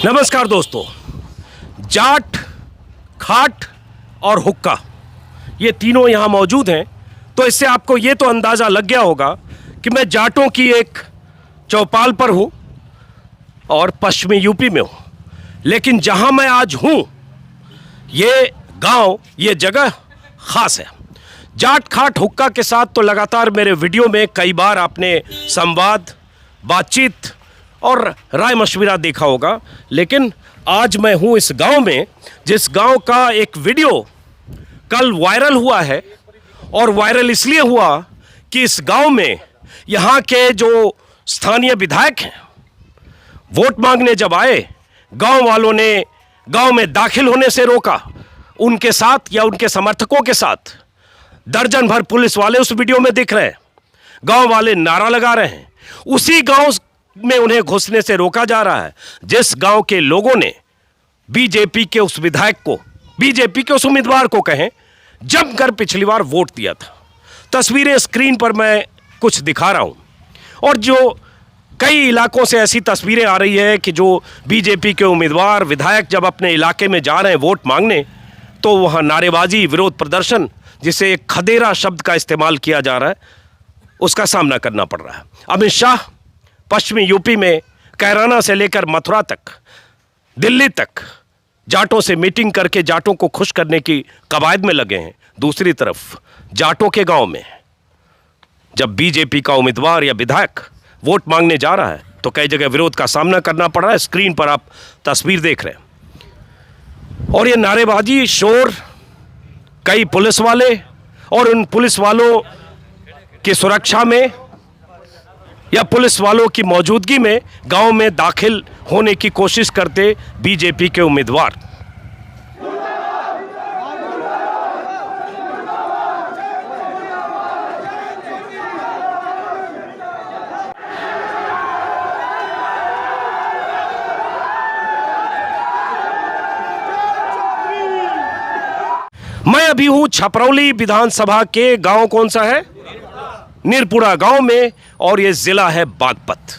नमस्कार दोस्तों, जाट, खाट और हुक्का ये तीनों यहाँ मौजूद हैं। तो इससे आपको ये तो अंदाज़ा लग गया होगा कि मैं जाटों की एक चौपाल पर हूँ और पश्चिमी यूपी में हूँ। लेकिन जहाँ मैं आज हूँ ये गांव, ये जगह ख़ास है। जाट, खाट, हुक्का के साथ तो लगातार मेरे वीडियो में कई बार आपने संवाद, बातचीत और राय मशविरा देखा होगा। लेकिन आज मैं हूँ इस गांव में, जिस गांव का एक वीडियो कल वायरल हुआ है। और वायरल इसलिए हुआ कि इस गांव में यहाँ के जो स्थानीय विधायक हैं, वोट मांगने जब आए, गांव वालों ने गांव में दाखिल होने से रोका। उनके साथ या उनके समर्थकों के साथ दर्जन भर पुलिस वाले उस वीडियो में दिख रहे हैं। गांव वाले नारा लगा रहे हैं। उसी गांव में उन्हें घुसने से रोका जा रहा है जिस गांव के लोगों ने बीजेपी के उस विधायक को, बीजेपी के उस उम्मीदवार को कहें, जमकर पिछली बार वोट दिया था। तस्वीरें स्क्रीन पर मैं कुछ दिखा रहा हूं और जो कई इलाकों से ऐसी तस्वीरें आ रही है कि जो बीजेपी के उम्मीदवार, विधायक जब अपने इलाके में जा रहे हैं वोट मांगने, तो वहां नारेबाजी, विरोध प्रदर्शन, जिसे एक खदेरा शब्द का इस्तेमाल किया जा रहा है, उसका सामना करना पड़ रहा है। अमित शाह पश्चिमी यूपी में कैराना से लेकर मथुरा तक, दिल्ली तक जाटों से मीटिंग करके जाटों को खुश करने की कवायद में लगे हैं। दूसरी तरफ जाटों के गांव में जब बीजेपी का उम्मीदवार या विधायक वोट मांगने जा रहा है तो कई जगह विरोध का सामना करना पड़ रहा है। स्क्रीन पर आप तस्वीर देख रहे हैं। और ये नारेबाजी, शोर, कई पुलिस वाले और उन पुलिस वालों की सुरक्षा में या पुलिस वालों की मौजूदगी में गांव में दाखिल होने की कोशिश करते बीजेपी के उम्मीदवार। मैं अभी हूं छपरौली विधानसभा के गांव, कौन सा है, नीरपुरा गांव में, और यह जिला है बागपत।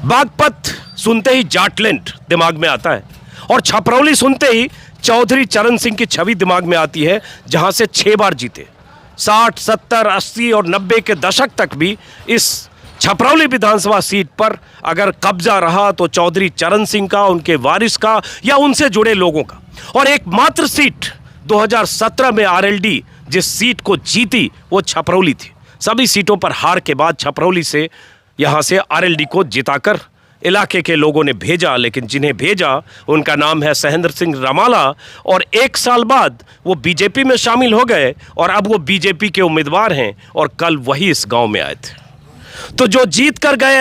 बागपत सुनते ही जाटलैंड दिमाग में आता है और छपरौली सुनते ही चौधरी चरण सिंह की छवि दिमाग में आती है, जहां से 6 बार जीते। 60, 70, 80 और 90 के दशक तक भी इस छपरौली विधानसभा सीट पर अगर कब्जा रहा तो चौधरी चरण सिंह का, उनके वारिस का या उनसे जुड़े लोगों का। और एकमात्र सीट 2017 में आरएलडी जिस सीट को जीती वो छपरौली थी। सभी सीटों पर हार के बाद छपरौली से यहाँ से आरएलडी को जिताकर इलाके के लोगों ने भेजा। लेकिन जिन्हें भेजा उनका नाम है सहेंद्र सिंह रमाला, और 1 साल बाद वो बीजेपी में शामिल हो गए और अब वो बीजेपी के उम्मीदवार हैं और कल वही इस गांव में आए थे। तो जो जीत कर गए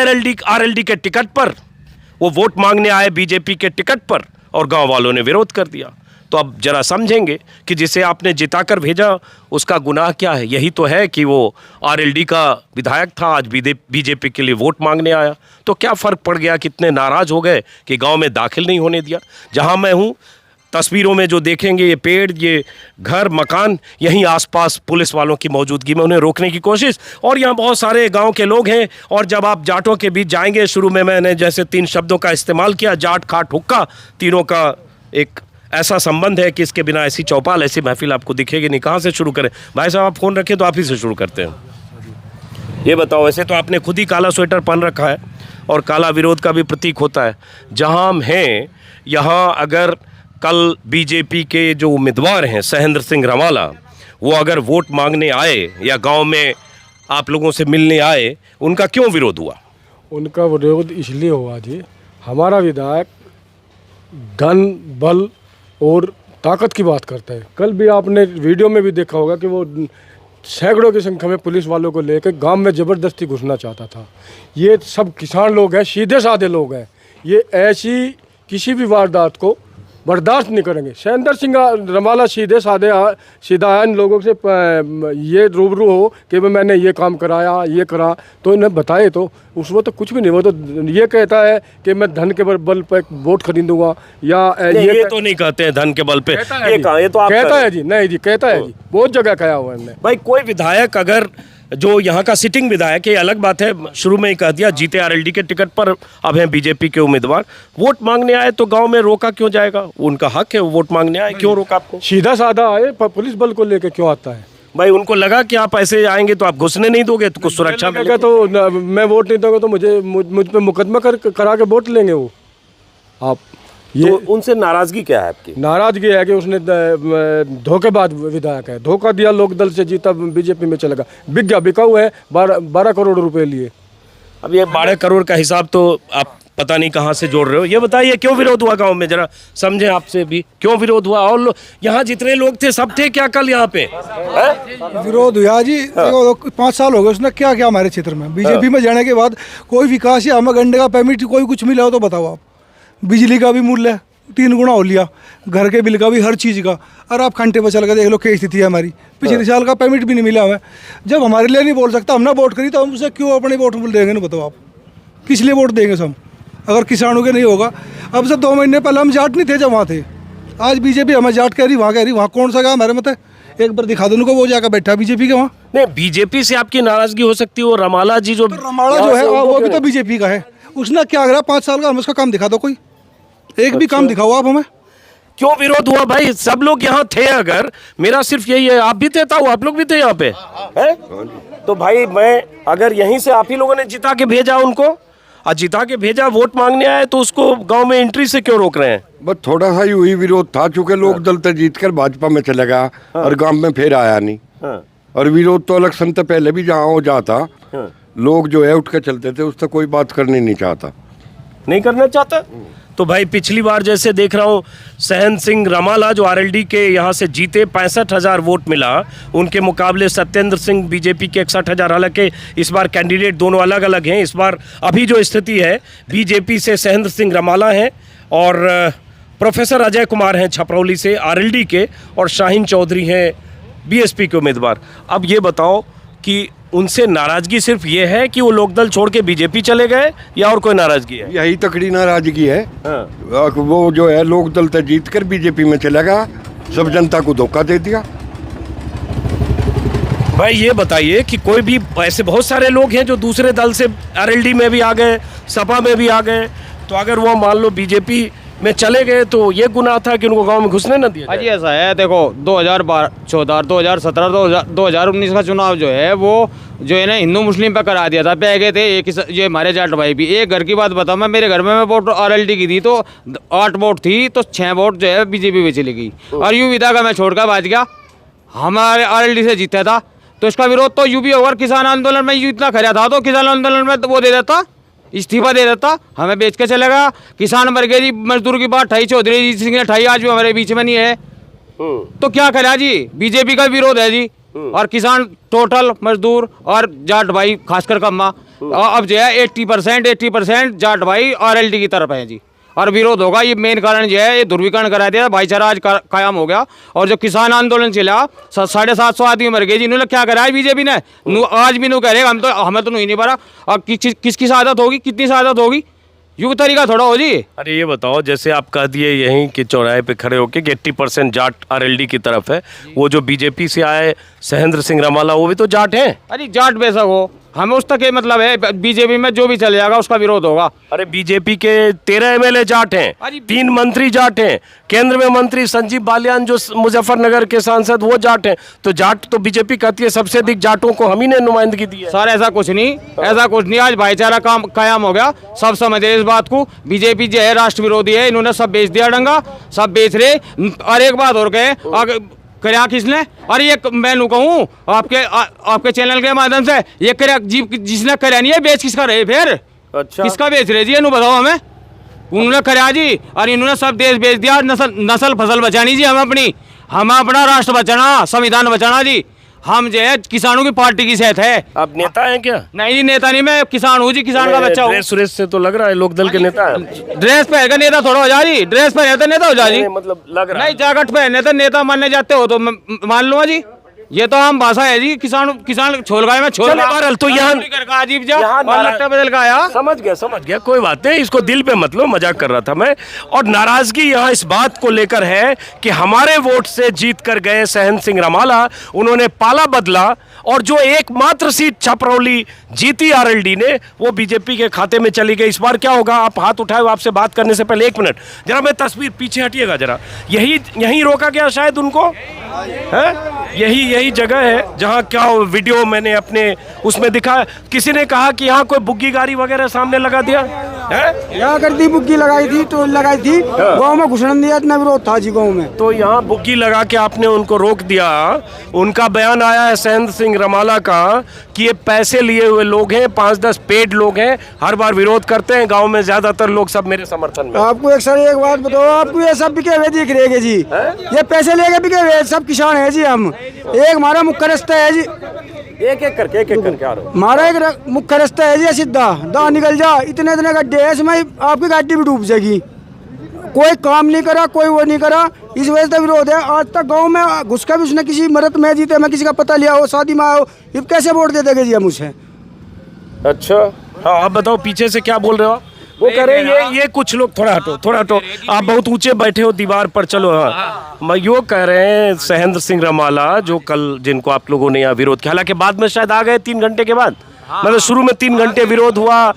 आरएलडी के टिकट पर, वो वोट मांगने आए बीजेपी के टिकट पर और गाँव वालों ने विरोध कर दिया। तो अब जरा समझेंगे कि जिसे आपने जिताकर भेजा उसका गुनाह क्या है। यही तो है कि वो आरएलडी का विधायक था, आज बीजेपी के लिए वोट मांगने आया। तो क्या फ़र्क पड़ गया, कितने नाराज़ हो गए कि गांव में दाखिल नहीं होने दिया। जहां मैं हूं, तस्वीरों में जो देखेंगे ये पेड़, ये घर, मकान, यहीं आसपास पुलिस वालों की मौजूदगी में उन्हें रोकने की कोशिश। और यहाँ बहुत सारे गांव के लोग हैं। और जब आप जाटों के बीच जाएंगे, शुरू में मैंने जैसे 3 शब्दों का इस्तेमाल किया, जाट, खाट, हुक्का, तीनों का एक ऐसा संबंध है कि इसके बिना ऐसी चौपाल, ऐसी महफिल आपको दिखेगी नहीं। कहाँ से शुरू करें भाई साहब? आप फ़ोन रखें तो आप ही से शुरू करते हैं। ये बताओ, वैसे तो आपने खुद ही काला स्वेटर पहन रखा है और काला विरोध का भी प्रतीक होता है। जहाँ हम हैं यहाँ अगर कल बीजेपी के जो उम्मीदवार हैं सहेंद्र सिंह रमाला, वो अगर वोट मांगने आए या गाँव में आप लोगों से मिलने आए, उनका क्यों विरोध हुआ? उनका विरोध इसलिए हुआ जी, हमारा विधायक धन, बल और ताकत की बात करता है। कल भी आपने वीडियो में भी देखा होगा कि वो सैकड़ों की संख्या में पुलिस वालों को लेकर गांव में ज़बरदस्ती घुसना चाहता था। ये सब किसान लोग हैं, सीधे साधे लोग हैं। ये ऐसी किसी भी वारदात को बर्दाश्त नहीं करेंगे। सहेंद्र सिंह रमाला सीधे साधे सीधा है। इन लोगों से ये रूबरू हो कि मैंने ये काम कराया, ये करा, तो इन्हें बताए तो उस वक्त तो कुछ भी नहीं। वो तो ये कहता है कि मैं धन के बल पे वोट खरीदूंगा या ये तो नहीं कहते हैं धन के बल पे। ये तो आप कहता है जी, नहीं जी, कहता है जी, बहुत जगह कहा हुआ है हमने। भाई कोई विधायक अगर जो यहाँ का सिटिंग विधायक है, ये अलग बात है, शुरू में ही कह दिया जीते आरएलडी के टिकट पर, अब हैं बीजेपी के उम्मीदवार, वोट मांगने आए तो गांव में रोका क्यों जाएगा? उनका हक है, वो वोट मांगने आए, क्यों रोका आपको? सीधा साधा आए, पुलिस बल को लेके क्यों आता है? भाई उनको लगा कि आप ऐसे आएंगे तो आप घुसने नहीं दोगे, तो कुछ सुरक्षा लगेगा तो मैं वोट नहीं दूंगा तो मुझ पे मुकदमा करा के वोट लेंगे वो। आप ये तो उनसे नाराजगी क्या है आपकी? नाराजगी है कि उसने धोखेबाज विधायक है, धोखा दिया, लोक दल से जीता, बीजेपी में चलेगा, बिक गया, बिकाऊ है, 12 करोड़ रुपए लिए। अब ये 12 करोड़ का हिसाब तो आप पता नहीं कहाँ से जोड़ रहे हो। ये बताइए क्यों विरोध हुआ गांव में, जरा समझे आपसे भी, क्यों विरोध हुआ? और यहाँ जितने लोग थे सब थे क्या कल यहाँ पे? विरोध हुआ जी। देखो 5 साल हो गए, उसने क्या क्या हमारे क्षेत्र में, बीजेपी में जाने के बाद कोई विकास या हमें गंडे का परमिट कोई कुछ मिला हो तो बताओ आप। बिजली का भी मूल्य 3 गुना हो लिया, घर के बिल का भी, हर चीज़ का। और आप घंटे पर चल कर देख लो क्या स्थिति है हमारी। पिछले साल का परमिट भी नहीं मिला हमें। जब हमारे लिए नहीं बोल सकता, हमने वोट करी, तो हम उसे क्यों अपने वोट देंगे? ना बताओ आप, किस लिए वोट देंगे हम अगर किसानों के नहीं होगा? अब से 2 महीने पहले हम जाट नहीं थे जब वहाँ थे, आज बीजेपी हमें जाट कह रही, वहाँ कह रही। वहाँ कौन सा गाँव हमारे मत है? एक बार दिखा दो उनको, वो जाकर बैठा बीजेपी के वहाँ। नहीं, बीजेपी से आपकी नाराजगी हो सकती है, वो रमाला जी जो रमाड़ा जो है वो भी तो बीजेपी का है। उसने क्या करा 5 साल का? हम उसका काम दिखा दो, कोई एक भी काम दिखाओ आप हमें। क्यों विरोध हुआ भाई? सब लोग यहाँ थे, अगर मेरा सिर्फ यही है, आप भी थे, था आप लोग भी थे यहाँ पे हैं? तो भाई मैं अगर यहीं से आप ही लोगों ने जिता के भेजा उनको, और जिता के भेजा, वोट मांगने आए, तो उसको गांव में एंट्री से क्यों रोक रहे हैं? बस थोड़ा सा ही वही विरोध था, चूंकि लोक दल से जीत कर भाजपा में चला गया और गांव में फिर आया नहीं। और विरोध तो इलेक्शन से पहले भी जहाँ हो जाता, लोग जो है उठ के चलते थे, उससे कोई बात करनी नहीं चाहता, नहीं करना चाहता। तो भाई पिछली बार जैसे देख रहा हूँ, सहन सिंह रमाला जो आरएलडी के यहाँ से जीते, 65,000 वोट मिला, उनके मुकाबले सत्येंद्र सिंह बीजेपी के 61,000। हालांकि इस बार कैंडिडेट दोनों अलग अलग हैं। इस बार अभी जो स्थिति है, बीजेपी से सहन सिंह रमाला हैं और प्रोफेसर अजय कुमार हैं छपरौली से आरएलडी के, और शाहीन चौधरी हैं बीएसपी के उम्मीदवार। अब ये बताओ कि उनसे नाराजगी सिर्फ ये है कि वो लोकदल छोड़ के बीजेपी चले गए, या और कोई नाराजगी है? यही तकड़ी नाराजगी है। वो जो है लोक दल से जीत कर बीजेपी में चला गया, सब जनता को धोखा दे दिया। भाई ये बताइए कि कोई भी ऐसे बहुत सारे लोग हैं जो दूसरे दल से आरएलडी में भी आ गए, सपा में भी आ गए, तो अगर वो मान लो बीजेपी में चले गए तो ये गुनाह था कि उनको गांव में घुसने न दिया? जी ऐसा है, देखो 2014, 2017, 2019 का चुनाव जो है वो जो है ना हिंदू मुस्लिम पे करा दिया था, पे गए थे एक ये हमारे जाट भाई भी। एक घर की बात बताऊँ मैं, मेरे घर में मैं वोट आरएलडी की थी तो 8 वोट थी, तो 6 वोट जो है बीजेपी में चली गई, और यूं विधा का मैं छोड़कर भाज गया, हमारे आरएलडी से जीता था। तो इसका विरोध तो यूं भी होगा, किसान आंदोलन में यूं इतना खड़ा था तो किसान आंदोलन में तो वो दे देता, इस्तीफा दे देता, हमें बेच के चलेगा। किसान मर गए जी, मजदूर की बात ठाई चौधरी जी सिंह ने ठाई, आज भी हमारे बीच में नहीं है, तो क्या करा जी? बीजेपी का विरोध है जी, और किसान टोटल मजदूर और जाट भाई खासकर कम्मा, अब जो है 80% जाट भाई आरएलडी की तरफ है जी, और विरोध होगा। ये मेन कारण जो है, ये ध्रुवीकरण करा दिया, भाईचारा आज कायम हो गया। और जो किसान आंदोलन चला, 750 आदमी मर गए जी, इन्होंने क्या करा है बीजेपी ने? आज भी कह रहे हमें तो नहीं पड़ा। और किसकी शहादत होगी, कितनी शहादत होगी? युग तरीका थोड़ा हो जी। अरे ये बताओ, जैसे आप कह दिए यहीं के चौराहे पे खड़े होके कि 80% जाट आरएलडी की तरफ है, वो जो बीजेपी से आए सहेंद्र सिंह रमाला, वो भी तो जाट हैं। अरे जाट बेशक हो, हमें उस तक मतलब है, बीजेपी में जो भी चले जाएगा उसका विरोध होगा। अरे बीजेपी के 13 एमएलए जाट हैं, 3 मंत्री जाट हैं, केंद्र में मंत्री संजीव बालियान जो मुजफ्फरनगर के सांसद वो जाट हैं। तो जाट तो बीजेपी कहती है सबसे अधिक जाटों को हम ही ने नुमाइंदगी दी है। सर ऐसा कुछ नहीं, ऐसा कुछ नहीं। आज भाईचारा कायम हो गया, सब समझ रहे इस बात को। बीजेपी जो है राष्ट्र विरोधी है, इन्होंने सब बेच दिया डंगा, सब बेच रहे। और एक बात और कहे, क्या किसने? अरे ये मैं नू कहूँ आपके चैनल के माध्यम से, ये कर्या जिसने कर्या नहीं है, बेच किसका रहे फिर? अच्छा, किसका बेच रहे जी? ये नू बताओ हमें। उन्होंने कर्या जी, और इन्होंने सब देश बेच दिया। नस्ल फसल बचानी जी, हमें अपना राष्ट्र बचाना, संविधान बचाना जी। हम जो है किसानों की पार्टी की सेहत है। आप नेता हैं क्या? नहीं जी, नेता नहीं, मैं किसान हूँ जी, किसान का बच्चा हूँ। सुरेश से तो लग रहा है लोकदल के नेता हैं। ड्रेस पहन नेता थोड़ा हो जा जी, ड्रेस पहने तो नेता हो जा जी, मतलब लग रहा है। नहीं जैकेट पहने तो नेता मानने जाते हो तो मान लो जी, ये तो हम भाषा है जी, किसान छोल गाय में छोल चलो बहरहाल, तो यहाँ अजीब जा यहाँ लगता बदल का आया। समझ गया, कोई बात नहीं, इसको दिल पे मत लो, मजाक कर रहा था मैं। और नाराजगी यहाँ इस बात को लेकर है कि हमारे वोट से जीत कर गए सहन सिंह रमाला, उन्होंने पाला बदला और जो एकमात्र सीट छपरौली जीती आरएलडी ने, वो बीजेपी के खाते में चली गई। इस बार क्या होगा, आप हाथ उठाए, आपसे बात करने से पहले 1 मिनट जरा मैं तस्वीर पीछे हटिएगा जरा। यही रोका गया शायद उनको, है यही जगह है जहाँ क्या वीडियो मैंने अपने उसमें दिखा। किसी ने कहा कि यहाँ कोई बुग्गी गाड़ी वगैरह सामने लगा दिया है, यहाँ कर दी, बुग्गी लगाई थी, तो लगाई थी, गाँव में घुसने दिया, इतना विरोध था जी गाँव में। तो यहाँ बुग्गी लगा के आपने उनको रोक दिया। उनका बयान आया है सहन सिंह रमाला का कि ये पैसे लिए हुए लोग हैं, 5-10 पेड लोग हैं, हर बार विरोध करते हैं, गांव में ज्यादातर लोग सब मेरे समर्थन में। आपको एक बात बताओ, आपको ये सब बिके हुए दिख रहे जी, ये पैसे लेके बिके हुए सब किसान है जी। हम एक हमारा मुख्य रास्ता है जी, एक करके आ रहा हूँ। हमारा एक मुख्य रास्ता है जी, सीधा दा निकल जा, इतने गड्ढे है, इसमें आपकी गाड़ी भी डूब जाएगी। कोई काम नहीं करा, कोई वो नहीं करा, इस वजह से विरोध है। आज तक गांव में घुस कर भी उसने किसी मदद में जीते, मैं किसी का पता लिया हो, शादी में आओ, ये कैसे वोट दे देंगे जी हम उसे। अच्छा हाँ, आप बताओ पीछे से क्या बोल रहे हो आप? वो कह रहे हैं ये कुछ लोग, थोड़ा हटो, आप बहुत ऊंचे बैठे हो दीवार पर, चलो। हाँ, मैं यो कह रहे हैं सहन सिंह रमाला जो कल जिनको आप लोगों ने यहाँ विरोध किया, हालांकि बाद में शायद आ गए 3 घंटे के बाद, मतलब शुरू में 3 घंटे विरोध हुआ।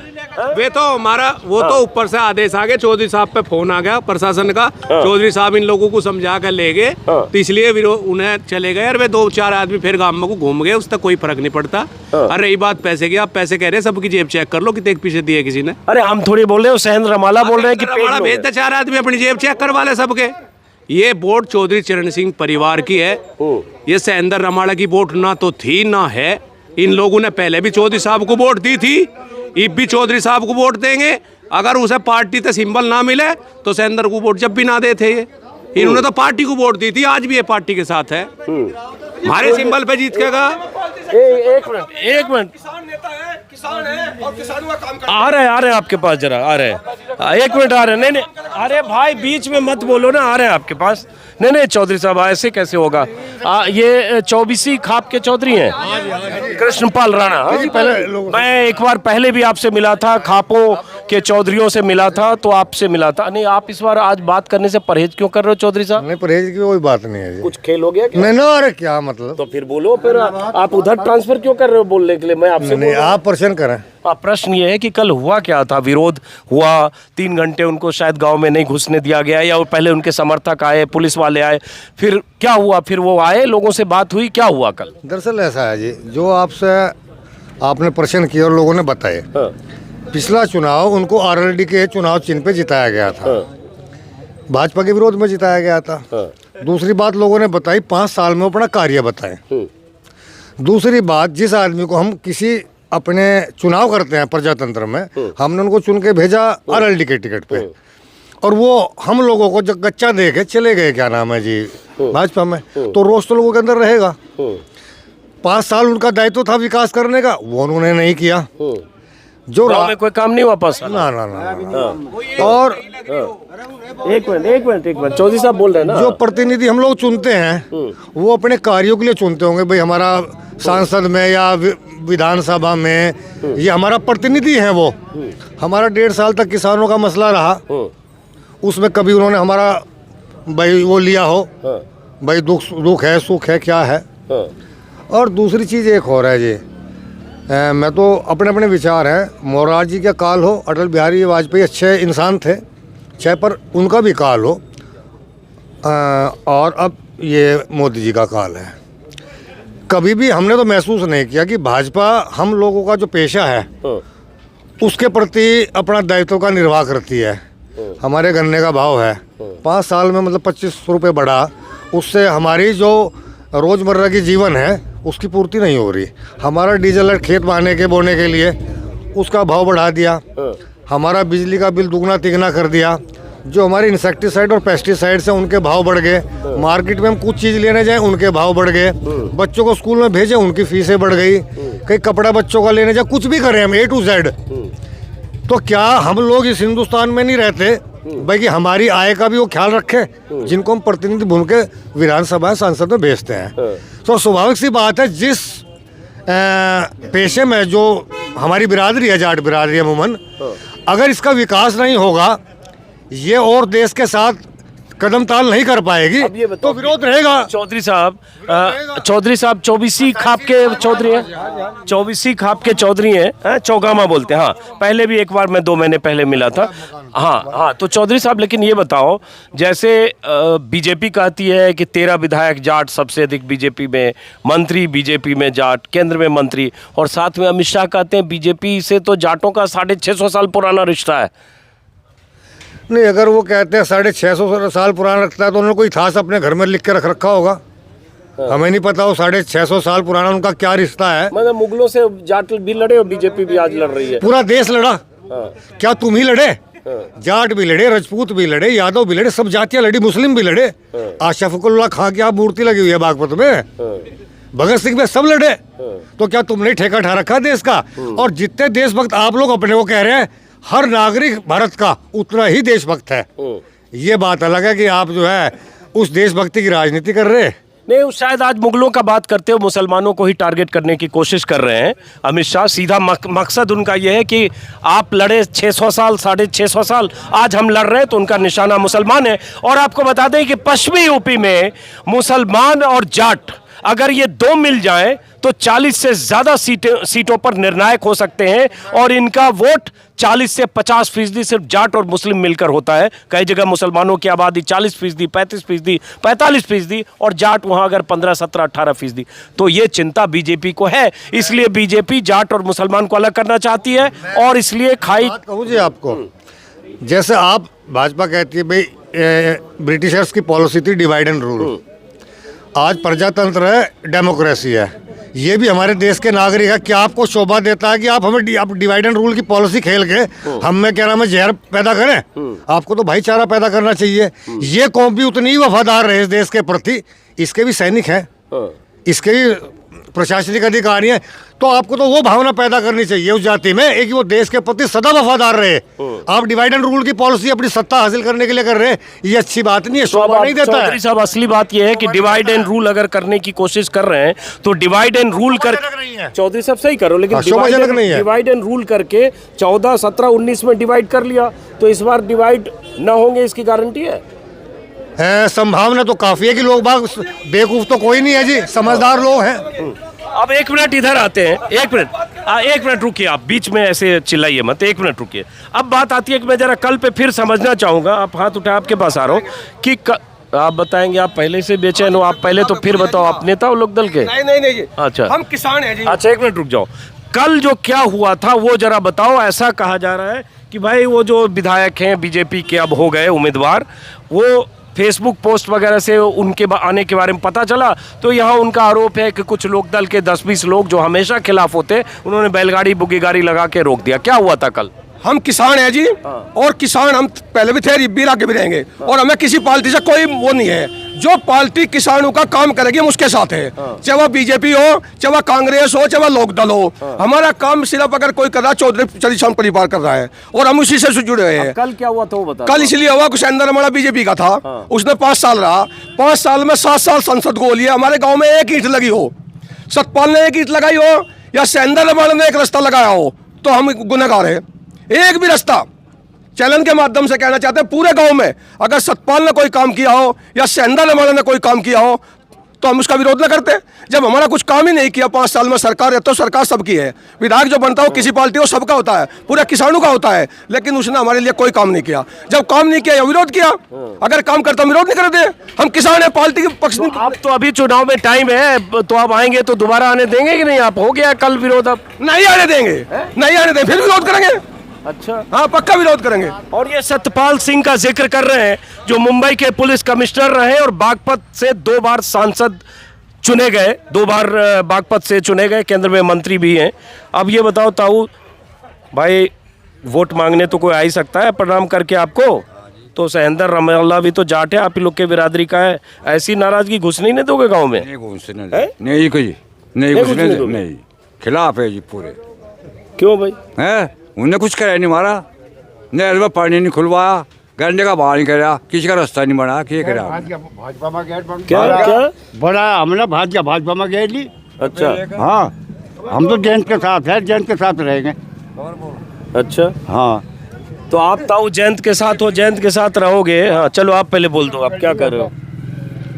वे तो हमारा वो तो ऊपर से आदेश आ गए, चौधरी साहब पे फोन आ गया प्रशासन का, चौधरी साहब इन लोगों को समझा कर ले गए, तो इसलिए विरोध उन्हें चले गए। और वे 2-4 आदमी फिर गांव में को घूम गए, उससे कोई फर्क नहीं पड़ता। अरे रही बात पैसे की, आप पैसे कह रहे हैं, सबकी जेब चेक कर लो कितने पीछे दिए किसी ने। अरे हम थोड़ी बोल रहे हो, सहन रमाला बोल रहे हैं कि पेड़ भेजते 4 आदमी अपनी जेब चेक करवा ले सबके। ये वोट चौधरी चरण सिंह परिवार की है, ये सहन रमाला की वोट ना तो थी ना है। इन लोगों ने पहले भी चौधरी साहब को वोट दी थी, अब भी चौधरी साहब को वोट देंगे। अगर उसे पार्टी से सिंबल ना मिले तो सेंदर को वोट जब भी ना देते ये, इन्होंने तो पार्टी को वोट दी थी, आज भी ये पार्टी के साथ है, हमारे सिंबल पे जीत के गा। एक मिनट आ रहे हैं आपके पास, जरा आ रहे हैं, 1 मिनट आ रहे हैं। नहीं, अरे भाई बीच में मत बोलो ना, आ रहे हैं आपके पास। नहीं चौधरी साहब ऐसे कैसे होगा? ये 24 खाप के चौधरी हैं, कृष्णपाल राणा। मैं एक बार पहले भी आपसे मिला था, खापों के चौधरियों से मिला था, तो आपसे मिला था। नहीं, आप इस बार आज बात करने से परहेज क्यों कर रहे हो चौधरी साहब? नहीं, परहेज की कोई बात नहीं है। कुछ खेल हो गया क्या? नहीं, अरे क्या मतलब? तो फिर बोलो, फिर आप उधर ट्रांसफर क्यों कर रहे हो बोलने के लिए? मैं आपसे नहीं, आप प्रश्न करें। प्रश्न ये है कि कल हुआ क्या था? विरोध हुआ, 3 घंटे उनको शायद गांव में नहीं घुसने दिया गया, या वो पहले उनके समर्थक आए, पुलिस वाले आए, फिर क्या हुआ? फिर वो आए, लोगों से बात हुई, क्या हुआ कल? दरअसल ऐसा है जी, जो आपने प्रश्न किया और लोगों ने बताए, पिछला चुनाव उनको आरएलडी के चुनाव चिन्ह पे जिताया गया था, भाजपा के विरोध में जिताया गया था। दूसरी बात लोगों ने बताई, 5 साल में अपना कार्य बताएं। दूसरी बात, जिस आदमी को हम किसी अपने चुनाव करते हैं प्रजातंत्र में, हमने उनको चुन के भेजा आरएलडी के टिकट पे, और वो हम लोगों को जब कच्चा दे के चले गए, क्या नाम है जी, भाजपा में, तो रोष तो लोगों के अंदर रहेगा। 5 साल उनका दायित्व था विकास करने का, वो उन्होंने नहीं किया। जो गांव में कोई काम नहीं वापस ना। और एक मिनट चौधरी साहब बोल रहे हैं ना, जो प्रतिनिधि हम लोग चुनते हैं वो अपने कार्यों के लिए चुनते होंगे, भाई हमारा सांसद में या विधानसभा में ये हमारा प्रतिनिधि है। वो हमारा 1.5 साल तक किसानों का मसला रहा, उसमें कभी उन्होंने हमारा भाई वो लिया हो, भाई दुख है सुख है क्या है। और दूसरी चीज़ एक और है जी, मैं तो अपने विचार हैं, मोरारजी जी का काल हो, अटल बिहारी वाजपेयी अच्छे इंसान थे, चाहे पर उनका भी काल हो, और अब ये मोदी जी का काल है। कभी भी हमने तो महसूस नहीं किया कि भाजपा हम लोगों का जो पेशा है उसके प्रति अपना दायित्व का निर्वाह करती है। हमारे गन्ने का भाव है 5 साल में मतलब 25 रुपये बढ़ा, उससे हमारी जो रोज़मर्रा की जीवन है उसकी पूर्ति नहीं हो रही। हमारा डीजल खेत बहाने के बोने के लिए उसका भाव बढ़ा दिया, हमारा बिजली का बिल दुगना तिगना कर दिया, जो हमारे इंसेक्टिसाइड और पेस्टिसाइड से उनके भाव बढ़ गए, मार्केट में हम कुछ चीज़ लेने जाएं उनके भाव बढ़ गए, बच्चों को स्कूल में भेजें उनकी फीसें बढ़ गई, कहीं कपड़ा बच्चों का लेने जाए, कुछ भी करें हम A to Z। तो क्या हम लोग इस हिंदुस्तान में नहीं रहते भाई कि हमारी आय का भी वो ख्याल रखे, जिनको हम प्रतिनिधि भून के विधानसभा संसद में भेजते हैं। तो स्वाभाविक सी बात है, जिस पेशे में जो हमारी बिरादरी है, जाट बिरादरी अमूमन, अगर इसका विकास नहीं होगा, ये और देश के साथ कदम ताल नहीं कर पाएगी, तो विरोध रहेगा। चौधरी साहब चौबीसी खाप के चौधरी हैं, चौबीसी खाप के चौधरी हैं, चौगामा बोलते हैं। हाँ, पहले भी एक बार मैं 2 महीने पहले मिला था। हाँ, तो चौधरी साहब, लेकिन ये बताओ, जैसे बीजेपी कहती है कि 13 विधायक जाट, सबसे अधिक बीजेपी में मंत्री, बीजेपी में जाट, केंद्र में मंत्री, और साथ में अमित शाह कहते हैं बीजेपी से तो जाटों का 650 साल पुराना रिश्ता है। नहीं, अगर वो कहते हैं 650 साल पुराना रखता है, तो उन्होंने कोई इतिहास अपने घर में लिख के रख रखा होगा। हमें नहीं पता वो 650 साल पुराना उनका क्या रिश्ता है। मतलब मुगलों से जाट भी लड़े और बीजेपी भी आज लड़ रही है। पूरा देश लड़ा। क्या तुम ही लड़े? जाट भी लड़े, राजपूत भी लड़े, यादव भी लड़े, सब जातियां लड़ी, मुस्लिम भी लड़े। आज शफीकुल्लाह खां की आप मूर्ति लगी हुई है बागपत में, भगत सिंह में, सब लड़े। तो क्या तुमने ठेका ठा रखा देश का? और जितने देशभक्त आप लोग अपने को कह रहे हैं, हर नागरिक भारत का उतना ही देशभक्त है। ये बात अलग है कि आप जो है उस देशभक्ति की राजनीति कर रहे हैं। नहीं, शायद आज मुगलों का बात करते हो, मुसलमानों को ही टारगेट करने की कोशिश कर रहे हैं अमित शाह। सीधा मकसद उनका यह है कि आप लड़े 600 साल, 650 साल, आज हम लड़ रहे हैं, तो उनका निशाना मुसलमान है। और आपको बता दें कि पश्चिमी यूपी में मुसलमान और जाट अगर ये 2 मिल जाएं तो 40 से ज़्यादा सीटों पर निर्णायक हो सकते हैं, और इनका वोट 40 से 50% सिर्फ जाट और मुस्लिम मिलकर होता है। कई जगह मुसलमानों की आबादी 40%, 35%, 45%, और जाट वहां अगर 15, 17, 18%। तो ये चिंता बीजेपी को है, इसलिए बीजेपी जाट और मुसलमान को अलग करना चाहती है, और इसलिए खाई। कहूँ जी आपको, जैसे आप भाजपा कहती है भाई ब्रिटिशर्स की पॉलिसी थी डिवाइड एंड रूल, आज प्रजातंत्र है, डेमोक्रेसी है। ये भी हमारे देश के नागरिक है। क्या आपको शोभा देता है कि आप हमें आप डिवाइड एंड रूल की पॉलिसी खेल के हम में क्या नाम है जहर पैदा करें? आपको तो भाईचारा पैदा करना चाहिए। ये कौम भी उतनी ही वफादार है इस देश के प्रति, इसके भी सैनिक हैं, इसके भी प्रशासनिक अधिकारी हैं। तो आपको तो वो भावना पैदा करनी चाहिए उस जाति में, एक वो देश के प्रति सदा वफादार रहे। आप डिवाइड एंड रूल की पॉलिसी अपनी सत्ता हासिल करने के लिए कर रहे हैं, ये अच्छी बात नहीं है, शोभा नहीं देता है। चौधरी साहब, असली बात ये है कि डिवाइड एंड रूल अगर करने की कोशिश कर रहे हैं तो डिवाइड एंड रूल कर, चौधरी साहब सही करो, लेकिन डिवाइड एंड रूल करके 14, 17, 19 में डिवाइड कर लिया, तो इस बार डिवाइड ना होंगे, इसकी गारंटी है? संभावना तो काफी है कि लोग बाग बेवकूफ तो कोई नहीं है जी, समझदार लोग हैं। अब 1 मिनट इधर आते हैं, 1 मिनट रुकिए, आप बीच में ऐसे चिल्लाइए मत, 1 मिनट रुकिए। अब बात आती है कि मैं जरा कल पे फिर समझना चाहूंगा, आप हाथ उठाए, आपके पास आ रहा हूँ कि आप बताएंगे, आप पहले से बेचैन हो, आप पहले तो फिर बताओ, आप नेता हो लोक दल के? नहीं, अच्छा, हम किसान हैं जी। अच्छा, 1 मिनट रुक जाओ, कल जो क्या हुआ था वो जरा बताओ। ऐसा कहा जा रहा है कि भाई वो जो विधायक हैं बीजेपी के, अब हो गए उम्मीदवार, वो फेसबुक पोस्ट वगैरह से उनके आने के बारे में पता चला, तो यहाँ उनका आरोप है कि कुछ लोक दल के 10-20 लोग जो हमेशा खिलाफ होते, उन्होंने बैलगाड़ी बुगी गाड़ी लगा के रोक दिया। क्या हुआ था कल? हम किसान हैं जी, और किसान हम पहले भी थे, अभी आगे भी रहेंगे, और हमें किसी पार्टी से कोई वो नहीं है। जो पार्टी किसानों का काम करेगी हम उसके साथ है, चाहे वह बीजेपी हो, चाहे वह कांग्रेस हो, चाहे वह लोकदल हो। हमारा काम सिर्फ अगर कोई कर रहा है, चौधरी चरण परिवार कर रहा है, और हम उसी से जुड़े हुए हैं। कल क्या हुआ था वो बता। कल इसलिए हुआ कि सैंदर रमाड़ा बीजेपी का था, उसने 5 साल रहा, 5 साल में 7 साल संसद को लिया। हमारे गाँव में एक ईंट लगी हो, सतपाल ने एक ईंट लगाई हो, या सैंदर रमाड़ा ने एक रास्ता लगाया हो, तो हम गुनहगार हैं। एक भी रास्ता चैनल के माध्यम से कहना चाहते हैं, पूरे गांव में अगर सतपाल ने कोई काम किया हो या सैंदर रमाड़ा ने कोई काम किया हो, तो हम उसका विरोध न करते। जब हमारा कुछ काम ही नहीं किया 5 साल में सरकार है, तो सरकार सबकी है। विधायक जो बनता हो किसी पार्टी हो, सबका होता है, पूरे किसानों का होता है, लेकिन उसने हमारे लिए कोई काम नहीं किया। जब काम नहीं किया, विरोध किया। अगर काम करता विरोध नहीं करते। हम किसान है, पार्टी के पक्ष में। अब तो अभी चुनाव में टाइम है, तो आप आएंगे तो दोबारा आने देंगे कि नहीं? आप हो गया कल विरोध, अब नहीं आने देंगे, नहीं आने देंगे, फिर विरोध करेंगे। अच्छा, हाँ, पक्का विरोध करेंगे। और ये सतपाल सिंह का जिक्र कर रहे हैं, जो मुंबई के पुलिस कमिश्नर रहे और बागपत से 2 बार सांसद चुने गए, 2 बार बागपत से चुने गए, केंद्र में मंत्री भी हैं। अब ये बताओ ताऊ भाई, वोट मांगने तो कोई आ ही सकता है प्रणाम करके आपको, तो सैंदर रमाड़ा भी तो जाट है, आप ही लोग के बिरादरी का है, ऐसी नाराजगी घुसने नहीं दोगे गाँव में? नहीं, खिलाफ है जी पूरे। क्यों भाई? है, उन्हें कुछ कराया नहीं, मारा नहर में पानी नहीं खुलवाया, गन्ने का भाव नहीं करा, किसी का रास्ता नहीं बना, क्या करा? भाजपा में गेट बंद क्या क्या बड़ा हमने भाजपा में गए ली। अच्छा हाँ, हम तो जैन के साथ है, जैन के साथ रहेंगे। अच्छा, हाँ, तो आप ताऊ जयंत के साथ हो, जयंत के साथ रहोगे। हाँ चलो आप पहले बोल दो, आप क्या कर रहे हो?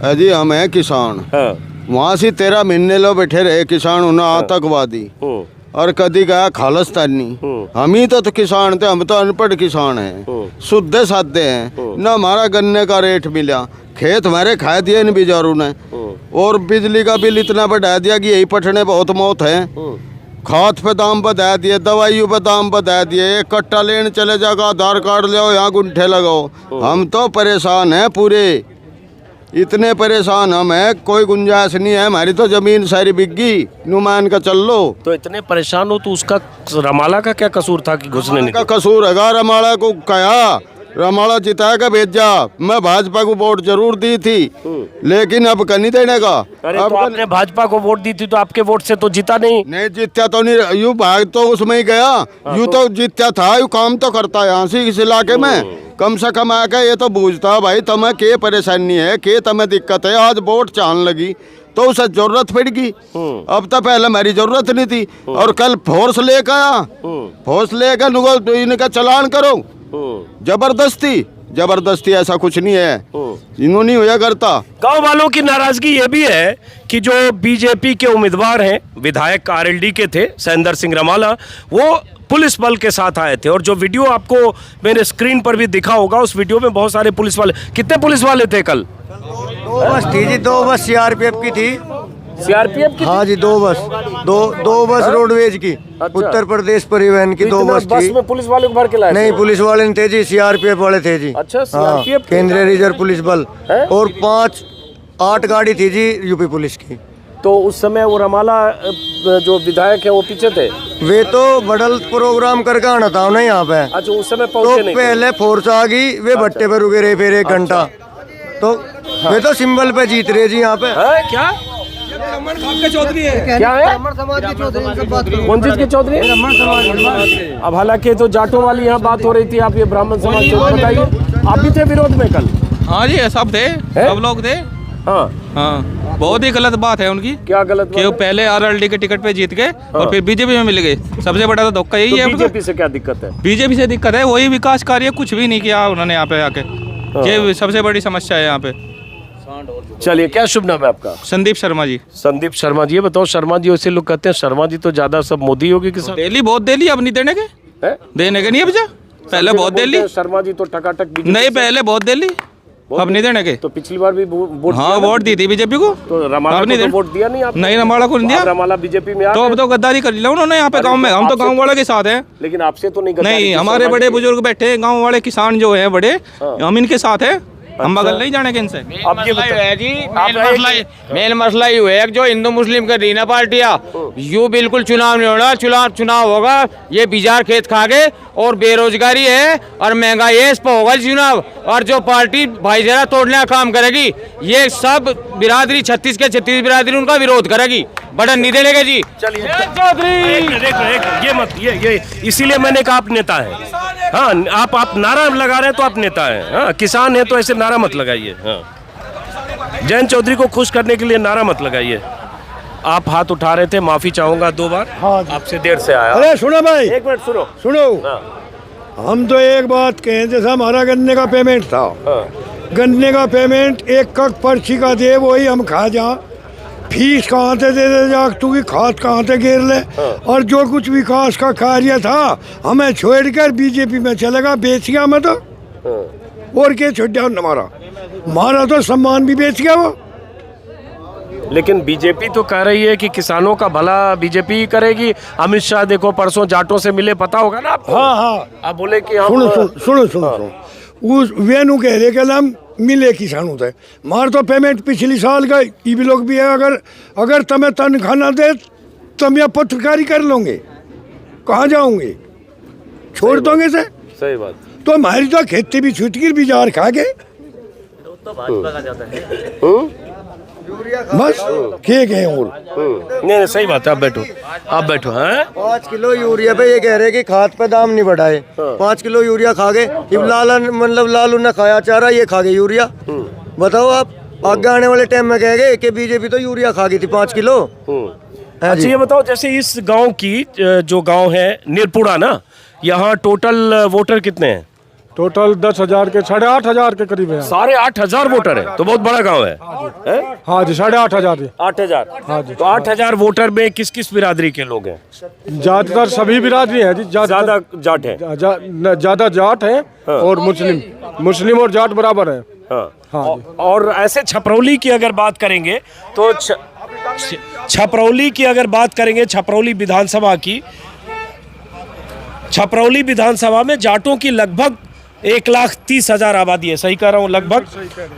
अजी हम हैं किसान, हाँ वहाँ से 13 महीने लो बैठे रहे किसान, उन्हें आतंकवादी और कदी गया खालिस्तानी। हम ही तो किसान थे, हम तो अनपढ़ किसान हैं, शुद्ध साधे हैं। न हमारा गन्ने का रेट मिला, खेत हमारे खा दिए इन बेचारों ने, और बिजली का बिल इतना बढ़ा दिया कि यही पटने बहुत मौत है। खाद पे दाम बढ़ा दिए, दवाइयों पे दाम बढ़ा दिए, एक कट्टा लेने चले जाओ, आधार कार्ड ले यहाँ गुंठे लगाओ। हम तो परेशान हैं पूरे, इतने परेशान हम हैं, कोई गुंजाइश नहीं है। हमारी तो जमीन सारी बिक नुमान का चल लो। तो इतने परेशान हो तो उसका रमाला का क्या कसूर था कि घुसने नहीं का कसूर है? रमाड़ा को कहा, रमाड़ा जिता का भेजा। मैं भाजपा को वोट जरूर दी थी, लेकिन अब नहीं देने का। अरे अब तो आपने भाजपा को वोट दी थी तो आपके वोट से तो जीता नहीं। नहीं जीत्या तो नहीं, यूँ भाग तो उसमें ही गया, यूँ तो जीत्या था, यूँ काम तो करता है यहाँ से इस इलाके में। कम से कम आके ये तो बूझता भाई तुम्हें के परेशानी है, के तुम्हें दिक्कत है। आज वोट चाहने लगी तो उसे जरूरत पड़ गई। अब तो पहले हमारी जरूरत नहीं थी, और कल फोर्स लेकर आया, फोर्स लेकर इनका चलान करो। जबरदस्ती ऐसा कुछ नहीं है, इन्होंने नहीं होया करता। गांव वालों की नाराजगी ये भी है कि जो बीजेपी के उम्मीदवार हैं, विधायक आरएलडी के थे सैंदर सिंह रमाला, वो पुलिस बल के साथ आए थे। और जो वीडियो आपको मेरे स्क्रीन पर भी दिखा होगा, उस वीडियो में बहुत सारे पुलिस वाले, कितने पुलिस वाले थे कल? 2 बस थी जी, 2 बस सीआरपीएफ की थी। सीआरपीएफ की? हाँ जी, 2 बस, दो बस रोडवेज की, उत्तर प्रदेश परिवहन की 2 बस बस थी। में पुलिस वाले को भर के लाए? नहीं, पुलिस वाले नहीं थे जी, सीआरपीएफ वाले थे जी। अच्छा, हाँ, सीआरपीएफ केंद्रीय रिजर्व पुलिस बल। और 8 गाड़ी थी जी यूपी पुलिस की। तो उस समय वो रमाला जो विधायक है वो पीछे थे? वे तो बड़ल प्रोग्राम करके आना था उन्हें यहाँ पे। अच्छा, उस समय तो पहुंचे नहीं थे। पहले फोर्स आ गई, वे भट्टे पे रुके रहे फिर 1 घंटा। तो वे तो सिंबल पे जीत रहे जी यहाँ पे। क्या क्या है? कौन चीज के चौधरी? अब हालांकि तो जाटों वाली यहाँ बात हो रही थी, आप ये ब्राह्मण समाज को बताइए। आप भी थे विरोध में कल? हाँ जी, सब थे, सब लोग थे। हाँ हाँ, बहुत ही गलत बात है उनकी। क्या गलत कि वो पहले आरएलडी के टिकट पे जीत गए और फिर बीजेपी में मिल गए। सबसे बड़ा तो धोखा यही है। बीजेपी से क्या दिक्कत है? बीजेपी से दिक्कत है, वही विकास कार्य कुछ भी नहीं किया उन्होंने यहाँ पे आके। ये सबसे बड़ी समस्या है यहाँ पे। चलिए, क्या शुभ नाम है आपका? संदीप शर्मा जी। संदीप शर्मा जी, ये बताओ, शर्मा जी वैसे लोग कहते हैं शर्मा जी तो ज्यादा सब मोदी योगी के साथ। डेली बहुत डेली, अब नहीं देने के, देने के नहीं अब जा। पहले बहुत डेली, शर्मा जी तो टकाटक नहीं पहले बहुत डेली, अब नहीं देने के। तो पिछली बार भी वोट, हाँ वोट दी थी बीजेपी को, तो रमाला को तो वोट दिया नहीं आपने? नहीं, रमाला को नहीं दिया। रमाला बीजेपी में तो अब तो गद्दारी कर लिया उन्होंने यहाँ पे गांव में। हम तो गांव वाले के साथ हैं, लेकिन आपसे तो नहीं। नहीं, हमारे बड़े बुजुर्ग बैठे गांव वाले किसान जो हैं बड़े, हम इनके साथ हैं। हम बगल नहीं जाने के इनसे। अब ये है जी, मेन मसला ये है कि जो हिंदू मुस्लिम कर रही ना पार्टियां, यूँ बिल्कुल चुनाव नहीं होना। चुनाव होगा ये बिजार खेत खा गए, और बेरोजगारी है और महंगाई है, इस पर होगा चुनाव। और जो पार्टी भाईचारा तोड़ने का काम करेगी, ये सब बिरादरी 36 के 36 बिरादरी उनका विरोध करेगी, बटन नहीं देने जी। चलिए चौधरी, ये मत, ये इसीलिए मैंने कहा आप नेता है। हाँ, आप नारा लगा रहे हैं तो आप नेता हैं। हाँ, किसान है तो ऐसे नारा मत लगाइए। हाँ, जयंत चौधरी को खुश करने के लिए नारा मत लगाइए। आप हाथ उठा रहे थे, माफी चाहूंगा 2 बार। हाँ, आपसे देर से आया। अरे सुनो भाई, 1 मिनट सुनो। हम तो एक बात कहें, जैसा हमारा गन्ने का पेमेंट था, गन्ने का पेमेंट 1 कक पर्ची का दे, वही हम खा जा। फीस कहाँ से दे जा, तू की खाद कहाँ से घेर ले। और जो कुछ विकास का कार्य था हमें छोड़कर बीजेपी में चलेगा, बेच गया मैं तो। और क्या छोड़ दिया हमारा तो सम्मान भी बेच गया वो। लेकिन बीजेपी तो कह रही है कि किसानों का भला बीजेपी ही करेगी। अमित शाह देखो परसों जाटों से मिले, पता होगा ना आपको। हाँ, आप बोले कि हम सुनो उस वेनु कह रहे कि हम मिले किसानों से। मार तो पेमेंट पिछली साल का ये भी लोग भी है। अगर तुम्हें तनख्वाह ना दे तुम यह पत्रकारी कर लोगे, कहाँ जाओगे? छोड़ दोगे से? सही बात। तो हमारी तो खेती भी छूट गई, बिजार खा गए। तो भाजपा का ज्यादा है। बस ठीक है। और नहीं सही बात है, आप बैठो, आप बैठो। हैं 5 किलो यूरिया पे ये कह रहे कि खाद पे दाम नहीं बढ़ाए। 5 किलो यूरिया खा गए, लालू ने खाया चारा, ये खा गए यूरिया। बताओ आप, आगे आने वाले टाइम में कहेंगे कि बीजेपी तो यूरिया खा गई थी 5 किलो। अच्छा ये बताओ, जैसे इस गांव की जो गांव है निरपुड़ा ना, यहाँ टोटल वोटर कितने हैं? टोटल 10,000 के 8,500 के करीब है। 8,500 वोटर है, तो बहुत बड़ा गांव है। हाँ जी, 8,500। 8,000। हाँ जी। तो 8,000 वोटर में किस किस बिरादरी के लोग हैं? ज्यादातर सभी बिरादरी है जी। ज्यादा जाट है? ज्यादा जाट है और मुस्लिम और जाट बराबर है। हाँ और ऐसे छपरौली की अगर बात करेंगे तो छपरौली की अगर बात करेंगे, छपरौली विधानसभा में जाटों की लगभग 1,30,000 आबादी है। सही कह रहा हूँ? लगभग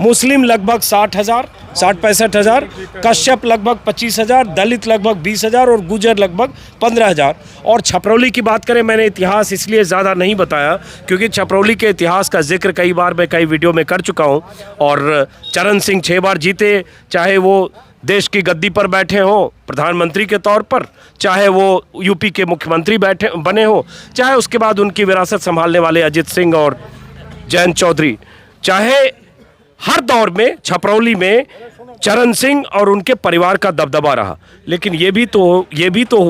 मुस्लिम लगभग 60,000 कश्यप लगभग 25,000, दलित लगभग 20,000 और गुजर लगभग 15,000। और छपरौली की बात करें, मैंने इतिहास इसलिए ज़्यादा नहीं बताया क्योंकि छपरौली के इतिहास का जिक्र कई बार मैं कई वीडियो में कर चुका हूँ। और चरण सिंह 6 बार जीते, चाहे वो देश की गद्दी पर बैठे हों प्रधानमंत्री के तौर पर, चाहे वो यूपी के मुख्यमंत्री बने हो, चाहे उसके बाद उनकी विरासत संभालने वाले अजित सिंह और जयंत चौधरी, चाहे हर दौर में छपरौली में चरण सिंह और उनके परिवार का दबदबा रहा। लेकिन ये भी तो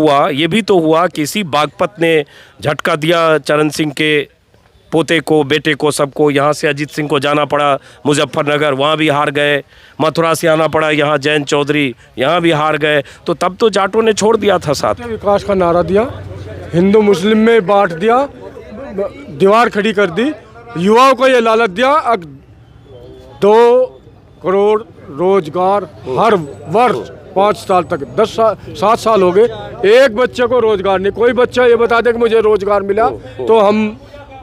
हुआ कि इसी बागपत ने झटका दिया चरण सिंह के पोते को, बेटे को, सबको। यहाँ से अजीत सिंह को जाना पड़ा मुजफ्फरनगर, वहाँ भी हार गए। मथुरा से आना पड़ा यहाँ जयंत चौधरी, यहाँ भी हार गए। तो तब तो जाटों ने छोड़ दिया था साथ। विकास का नारा दिया, हिंदू मुस्लिम में बांट दिया, दीवार खड़ी कर दी, युवाओं को ये लालच दिया 2 करोड़ रोजगार हर वर्ष 5 साल तक। 7 साल हो गए, एक बच्चे को रोजगार नहीं। कोई बच्चा ये बता दे कि मुझे रोजगार मिला तो हम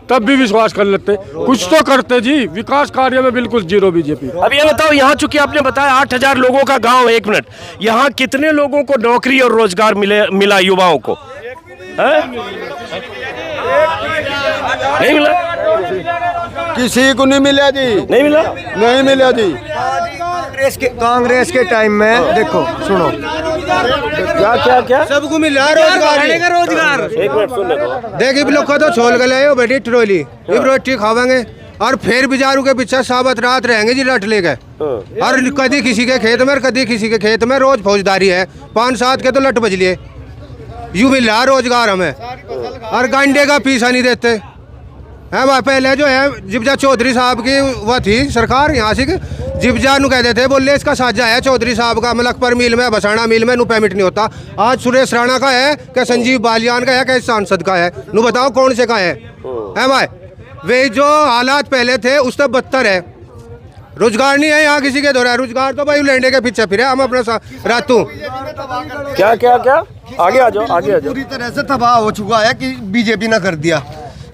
तब भी विश्वास कर लेते। कुछ तो करते जी, विकास कार्य में बिल्कुल जीरो बीजेपी। अब ये बताओ, यहाँ चूंकि आपने बताया 8,000 लोगों का गांव है, 1 मिनट, यहाँ कितने लोगों को नौकरी और रोजगार मिला युवाओं को? नहीं मिला? किसी को नहीं मिला जी। नहीं मिला? नहीं मिला जी। कांग्रेस के टाइम में देखो, सुनो, क्या सबको मिला रोजगार। एक मिनट सुन लो। देखिए लोग तो छोल गए हो बेटी ट्रोली, रोटी खावेंगे और फिर बिजारू के पीछे साबत रात रहेंगे जी लट ले गए। और कभी किसी के खेत में, कभी किसी के खेत में, रोज फौजदारी है। 5-7 के तो लट बज लिए। यूं मिल रहा रोजगार हमें, और गांडे का पीछा नहीं देते है। वह पहले जो है जिब्जा चौधरी साहब की वह थी सरकार, यहाँ से जिब्जा नु कहते थे, बोले इसका साझा है चौधरी साहब का, मलकपुर मिल में, बसाना मिल में नु पेमेंट नहीं होता। आज सुरेश राणा का है क्या, संजीव बालियान का है क्या, सांसद का है? नु बताओ कौन से का है भाई? वे जो हालात पहले थे उससे बदतर है। रोजगार नहीं है यहाँ किसी के दौरा। रोजगार तो भाई लैंडे के पीछे फिरे हम अपना रातू। क्या आगे आ जाओ। पूरी तरह से तबाह हो चुका है कि बीजेपी ने कर दिया।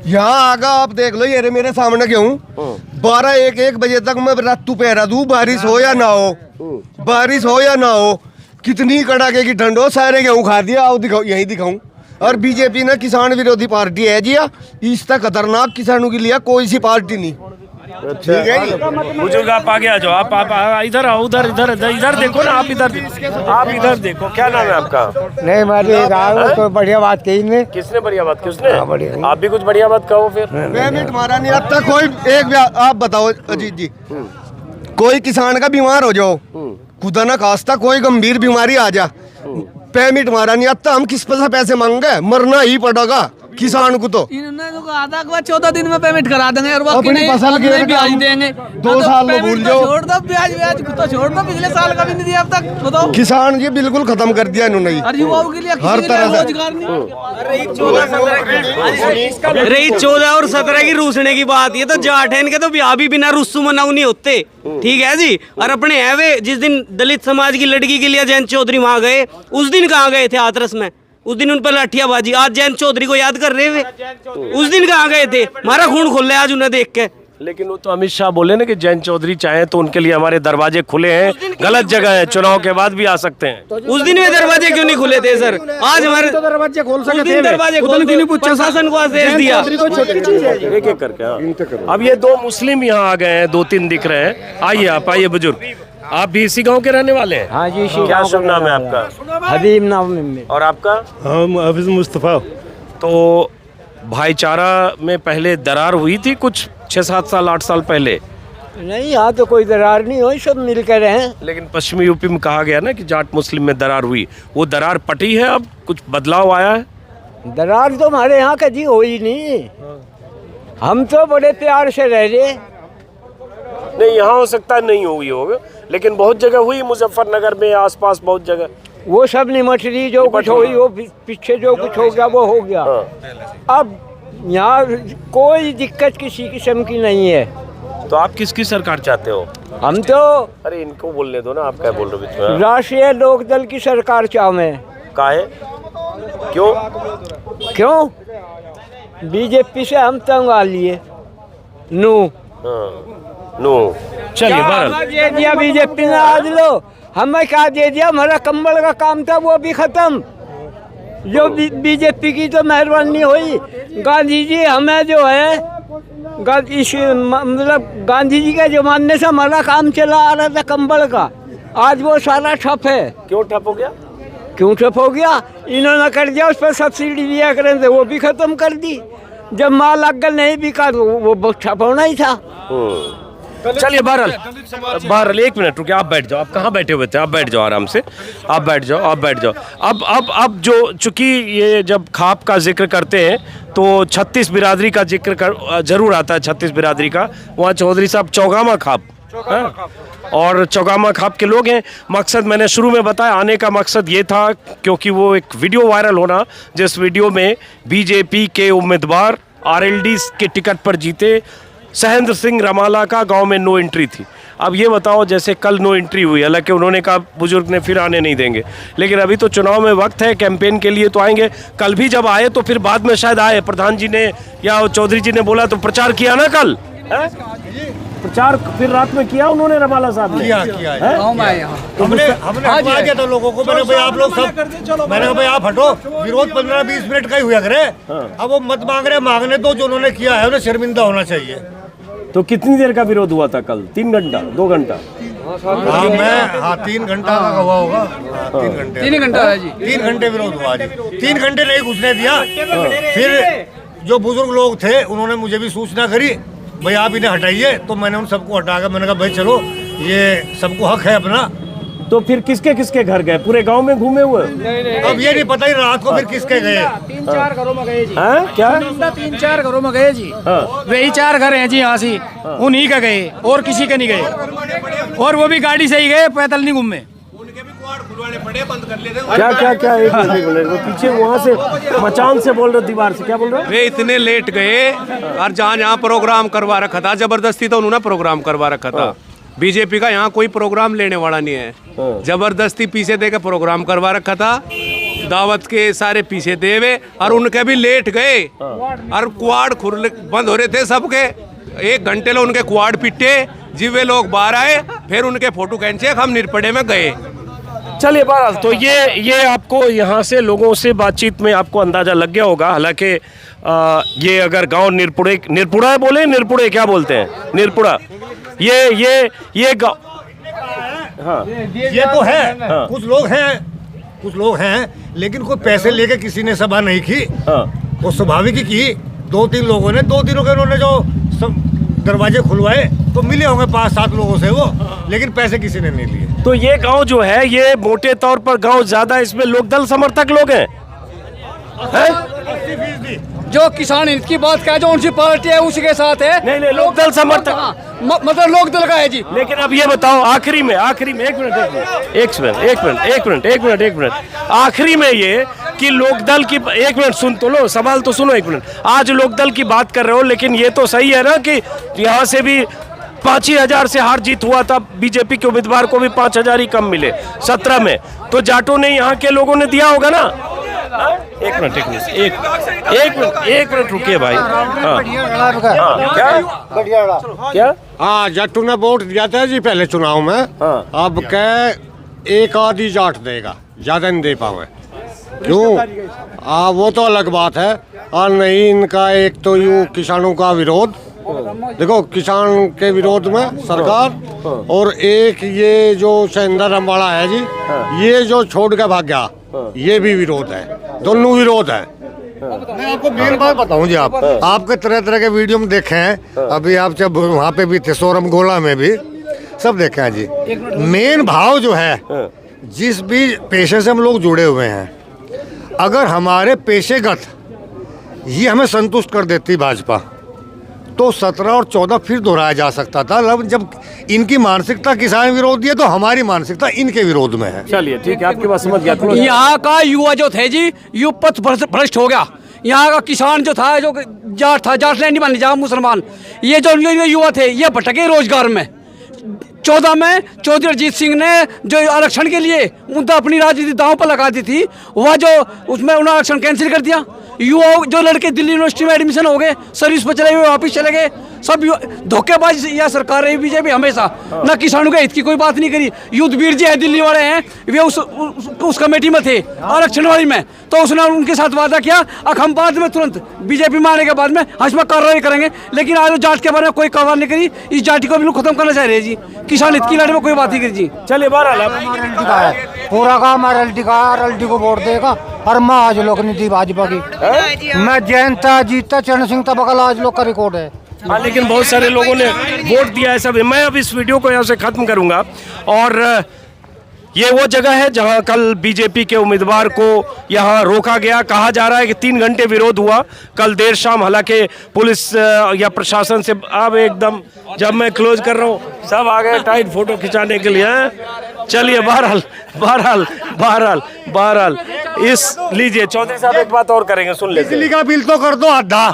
यहाँ आगा आप देख लो, ये मेरे सामने गेहूँ 12-1 बजे तक मैं रातू पहरा दूँ, बारिश हो या ना हो, कितनी कड़ाके की ठंड हो, सारे गेहूँ खा दिया। आओ दिखाओ, यही दिखाऊं। और बीजेपी ने किसान विरोधी पार्टी है जी, इस तक खतरनाक किसानों के लिए कोई सी पार्टी नहीं। ठीक है, बुजुर्ग आप आगे आ जाओ। आप इधर आओ, इधर देखो ना, आप इधर देखो। क्या नाम है आपका? नहीं मैं तो बढ़िया बात कही ने। किसने बढ़िया बात? किसने? आप भी कुछ बढ़िया बात कहो फिर। पेमेंट मारा नहीं अब तक कोई। एक आप बताओ अजीत जी, कोई किसान का बीमार हो जाओ, खुदा ना खास्ता कोई गंभीर बीमारी आ जा, पेमेंट मारा नहीं अब तक। हम किस पैसे मांगे? मरना ही पड़ेगा किसान को। तो इन्होंने तो कहा था कि 14 दिन में पेमेंट करा देंगे और अपनी फसल के ब्याज देंगे। 2 साल में भूल जाओ, छोड़ दो ब्याज तो छोड़ दो, पिछले साल का भी नहीं दिया अब तक। बताओ, किसान ये बिल्कुल खत्म कर दिया इन्होंने। और युवाओं के लिए हर तरह से रोजगार नहीं। रही 14 और 17 की रूसने की बात, ये तो जाट है, इनके तो ब्याह भी बिना रुस्सू मनाऊ नहीं होते। ठीक है जी। और अपने है वे, जिस दिन दलित समाज की लड़की के लिए जयंत चौधरी वहां गए, उस दिन कहाँ गए थे हाथरस में? उस दिन उन पर लाठियाबाजी। आज जयंत चौधरी को याद कर रहे वे, उस दिन कहाँ गए थे? हमारा खून खोल रहा है आज उन्हें देख के। लेकिन वो तो अमित शाह बोले ना कि जयंत चौधरी चाहे तो उनके लिए हमारे दरवाजे खुले हैं, गलत जगह है, चुनाव के बाद भी आ सकते हैं। उस दिन में दरवाजे क्यों नहीं खुले थे सर? आज हमारे तो दरवाजे खोल उस सकते दिन दरवाजे खोल दिए, प्रशासन को आदेश दिया। एक एक करके हाँ। अब ये दो मुस्लिम यहाँ आ गए हैं, 2-3 दिख रहे हैं। आइए आप, आइए बुजुर्ग, आप भी इसी गांव के रहने वाले हैं? हाँ जी, क्या शुभ नाम है आपका? हबीब नाम में। और आपका? हम हाफिज मुस्तफ़ा। तो भाईचारा में पहले दरार हुई थी कुछ 6-7 साल 8 साल पहले? नहीं, यहाँ तो कोई दरार नहीं हुई, सब मिलकर हैं। लेकिन पश्चिमी यूपी में कहा गया ना कि जाट मुस्लिम में दरार हुई, वो दरार पटी है? अब कुछ बदलाव आया है? दरार तो हमारे यहाँ कभी हुई नहीं, हम तो बड़े प्यार से रह रहे। नहीं, यहाँ हो सकता है नहीं हुई होगा, लेकिन बहुत जगह हुई, मुजफ्फरनगर में आसपास बहुत जगह। वो सब निमट रही, जो कुछ हुई वो पीछे जो कुछ हो गया वो हो गया। अब यहाँ कोई दिक्कत किसी किस्म की नहीं है। तो आप किसकी सरकार चाहते हो? हम तो अरे इनको बोलने दो ना, आप क्या बोल रहे हो? राष्ट्रीय लोक दल की सरकार चाहे। काहे? क्यों? बीजेपी से हम तंग आ लिए। नो चलिए बहरहाल दे दिया बीजेपी ने, आज लो हमें क्या दे दिया, हमारा कंबल का काम था वो भी खत्म। जो बीजेपी की तो मेहरबानी हुई, गांधी जी हमें जो है मतलब गांधी जी के जमाने से हमारा काम चला आ रहा था कंबल का, आज वो सारा ठप है। क्यों ठप हो गया? क्यों ठप हो गया? इन्होंने कर दिया, उस पर सब्सिडी दिया करें थे वो भी खत्म कर दी। जब माल अगर नहीं बिका तो वो ठप होना ही था। चलिए बहरहाल 1 मिनट रुकिए, आप बैठ जाओ। आप कहाँ बैठे हुए थे? आप बैठ जाओ आराम से, आप बैठ जाओ। अब जो चूंकि ये जब खाप का जिक्र करते हैं तो 36 बिरादरी का जिक्र जरूर आता है। 36 बिरादरी का, वहाँ चौधरी साहब चौगामा खाप है? और चौगामा खाप के लोग हैं। मकसद मैंने शुरू में बताया, आने का मकसद ये था क्योंकि वो एक वीडियो वायरल होना, जिस वीडियो में बीजेपी के उम्मीदवार आरएलडी के टिकट पर जीते सहेंद्र सिंह रमाला का गांव में नो एंट्री थी। अब ये बताओ, जैसे कल नो एंट्री हुई, हालांकि उन्होंने कहा बुजुर्ग ने फिर आने नहीं देंगे, लेकिन अभी तो चुनाव में वक्त है, कैंपेन के लिए तो आएंगे। कल भी जब आए तो फिर बाद में शायद आए, प्रधान जी ने या चौधरी जी ने बोला तो प्रचार किया ना कल है? प्रचार फिर रात में किया उन्होंने, रमाला साहब ने किया हमने हटवा दिया था लोगों को। मैंने भाई आप लोग सब, मैंने कहा भाई आप हटो, विरोध 15-20 मिनट का ही हुआ करे। अब वो मत मांगने दो, जो उन्होंने किया है उन्हें शर्मिंदा होना चाहिए। तो कितनी देर का विरोध हुआ था कल? 3 घंटा 2 घंटा? हाँ 3 घंटा का हुआ होगा। 3 घंटा है जी, 3 घंटे विरोध हुआ जी। 3 घंटे नहीं घुसने दिया। फिर जो बुजुर्ग लोग थे उन्होंने मुझे भी सूचना करी, भाई आप इन्हें हटाइए, तो मैंने उन सबको हटा कर मैंने कहा भाई चलो, ये सबको हक है अपना। तो फिर किसके किसके घर गए? पूरे गांव में घूमे हुए? अब ये नहीं पता ही रात को फिर किसके गए। 3-4 घरों में गए जी। क्या? 3-4 घरों में गए जी। वही 4 घर हैं जी यहाँ से, उन्हीं का गए और किसी के नहीं गए, और वो भी गाड़ी से ही गए, पैदल नहीं घूमे। क्या एक मिनट वो पीछे वहाँ से मचान से बोल रहे, दीवार से क्या बोल रहे? वे इतने लेट गए और जहाँ प्रोग्राम करवा रखा था, जबरदस्ती तो उन्होंने प्रोग्राम करवा रखा था। बीजेपी का यहाँ कोई प्रोग्राम लेने वाला नहीं है, जबरदस्ती पीछे दे के प्रोग्राम करवा रखा था, दावत के सारे पीछे दे हुए, और उनके भी लेट गए और कुआड़ खुर बंद हो रहे थे सबके। 1 घंटे लो उनके कुआड़ पिटे, जीवे लोग बाहर आए, फिर उनके फोटो खींचे, हम निरपड़े में गए। चलिए बहरहाल, तो ये आपको यहाँ से लोगों से बातचीत में आपको अंदाजा लग गया होगा। हालांकि ये अगर गांव निरपुड़ा बोले, निरपुड़े क्या बोलते हैं? निरपुड़ा, ये गाँव, हाँ ये तो है। हाँ। कुछ लोग हैं लेकिन कोई पैसे लेके किसी ने सभा नहीं की। हाँ। वो स्वाभाविक ही की। 2-3 लोगों ने, 2-3 के उन्होंने जो दरवाजे खुलवाए तो मिले होंगे 5-7 लोगों से वो, लेकिन पैसे किसी ने नहीं लिए। तो ये गांव जो है, ये मोटे तौर पर गांव ज्यादा इसमें लोकदल समर्थक लोग हैं? जो किसान हित की बात कहे, जो उनकी पार्टी है उसी के साथ है। नहीं लोकदल समर्थक मतलब लोकदल का है जी। लेकिन अब ये बताओ, आखिरी में 1 मिनट, आखिरी में ये कि लोकदल की, 1 मिनट सुन तो लो, सवाल तो सुनो 1 मिनट। आज लोकदल की बात कर रहे हो, लेकिन ये तो सही है ना कि यहाँ से भी 5,000 से हार जीत हुआ था, बीजेपी के उम्मीदवार को भी 5,000 ही कम मिले 17 में, तो जाटों ने यहाँ के लोगों ने दिया होगा ना? एक मिनट एक मिनट रुकिए भाई। हाँ, क्या हाँ, जट्टू ने वोट दिया था जी पहले चुनाव में। अब कह एक आधी जाट देगा, ज्यादा नहीं दे पावे। क्यों? वो तो अलग बात है। और नहीं, इनका एक तो यूँ किसानों का विरोध, देखो किसान के विरोध में सरकार, और एक ये जो सैंदर अम्बाड़ा है जी, ये जो छोड़ के भाग गया, ये भी विरोध है। दोनों विरोध है। मैं आपको मेन बात बताऊं जी, आपके तरह तरह के वीडियो में देखे हैं। अभी आप जब वहाँ पे भी थे, सोरम गोला में भी सब देखे हैं जी। मेन भाव जो है, जिस भी पेशे से हम लोग जुड़े हुए हैं, अगर हमारे पेशेगत ये हमें संतुष्ट कर देती भाजपा, तो 17 और 14 फिर दोहराया जा सकता था। जब इनकी मानसिकता किसान विरोधी है, तो हमारी मानसिकता इनके विरोध में है। चलिए ठीक है, आपकी बात समझ गया। यहाँ का युवा जो थे जी, यू पथ भ्रष्ट हो गया। यहाँ का किसान जो था, जो जाट था, जाट नहीं माने जा मुसलमान, ये जो युवा थे, ये भटके रोजगार में। 14 में चौधरी अजीत सिंह ने जो आरक्षण के लिए मुद्दा अपनी राजनीति दांव पर लगा दी थी, वह जो उसमें उन्होंने आरक्षण कैंसिल कर दिया। युवा जो लड़के दिल्ली यूनिवर्सिटी में एडमिशन हो गए, सर्विस पर चले हुए वापस चले गए, सब धोखेबाज यह सरकार रही बीजेपी हमेशा। न किसानों के हित की कोई बात नहीं करी। युद्धवीर जी है दिल्ली वाले हैं, वे उस कमेटी में थे, आरक्षण वाली में, तो उसने उनके साथ वादा किया। अब हम बाद में तुरंत बीजेपी में आने के बाद में हजमा कार्रवाई करेंगे, लेकिन आज जाट के बारे में कोई कार्रवाई नहीं करी। इस जाति को बिल्कुल खत्म करना चाह रहे हैं जी। किसान हित की लड़ाई में कोई बात नहीं करी जी। चलिए बहरहाल पूरा काम RLT का, RLT को वोट देगा। और मैं आज लोग नहीं थी भाजपा की, मैं जयंता जीतता चरण सिंह तक बगल आज लोग का रिकॉर्ड है। हाँ, लेकिन बहुत सारे लोगों ने वोट दिया है सब। मैं अब इस वीडियो को यहाँ से खत्म करूंगा। और ये वो जगह है जहां कल बीजेपी के उम्मीदवार को यहां रोका गया। कहा जा रहा है कि 3 घंटे विरोध हुआ कल देर शाम। हालांकि पुलिस या प्रशासन से अब एकदम, जब मैं क्लोज कर रहा हूँ, सब आ गए टाइट फोटो खिंचाने के लिए। चलिए बहरहाल इस लीजिए चौधरी साहब, एक बात और करेंगे, सुन लीजिए। बिजली का बिल तो कर दो आधा,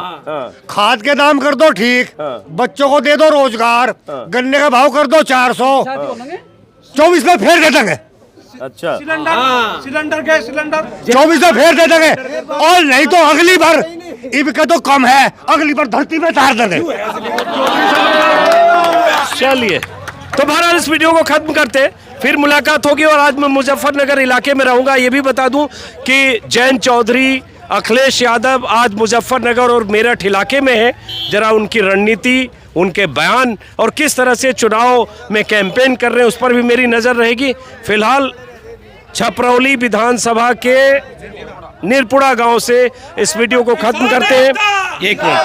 खाद के दाम कर दो ठीक, बच्चों को दे दो रोजगार, गन्ने का भाव कर दो 400, 24 में फेर दे देंगे। अच्छा, सिलेंडर गैस सिलेंडर 24 में फेर दे देंगे। और नहीं तो अगली बार, इनका तो कम है, अगली बार धरती में तार देंगे। चलिए, तो बहरहाल इस वीडियो को खत्म करते, फिर मुलाकात होगी। और आज मैं मुजफ्फरनगर इलाके में रहूंगा। ये भी बता दूं कि जयंत चौधरी, अखिलेश यादव आज मुजफ्फरनगर और मेरठ इलाके में है। जरा उनकी रणनीति, उनके बयान और किस तरह से चुनाव में कैंपेन कर रहे हैं, उस पर भी मेरी नज़र रहेगी। फिलहाल छपरौली विधानसभा के निरपुड़ा गांव से इस वीडियो को खत्म करते हैं। एक मिनट,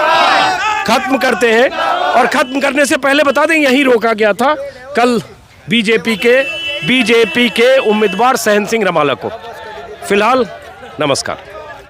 खत्म करते हैं। और खत्म करने से पहले बता दें, यहीं रोका गया था कल बीजेपी के उम्मीदवार सहन सिंह रमाला को। फिलहाल नमस्कार।